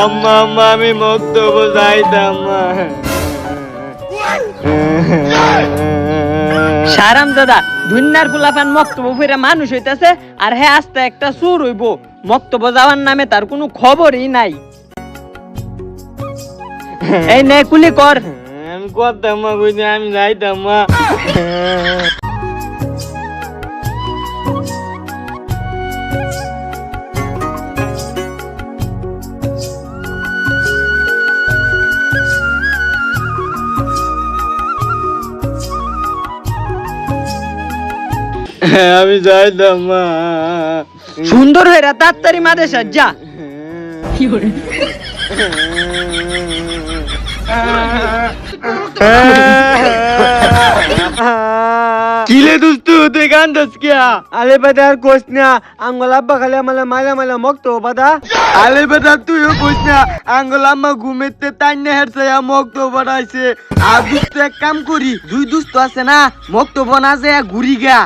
আম্মা আম্মা আমি মক্তব যাইতাম মা। সারাম দাদা দুনিয়ার পোলাপান মক্তব ফিরে মানুষ হইতাছে আর হে আস্তে একটা সুর হইব। মক্তব যাওয়ার নামে তার কোনো খবরই নাই। এই নে কুলি কর। আমি করতাম মা, বুঝলি আমি যাইতাম মা। আমি যাইতাম মা। সুন্দর হইরা তাড়াতাড়ি মাদেশা যা। কিলে দুস্তু তুই কান্দস কিয়া? আলে বেটা আর কোস না, আঙ্গল আব্বা খালি আমালে মালা মালা মক্তো বাদা। আলে বেটা তুইও কোস না, আঙ্গল আম্মা ঘুমেতে তাইনে হেরছে মক্তো বাড়াইছে। আর দুস্ত এক কাম করি, দুই দুস্ত আছে না মক্তো বনা যায় ঘুরি গা।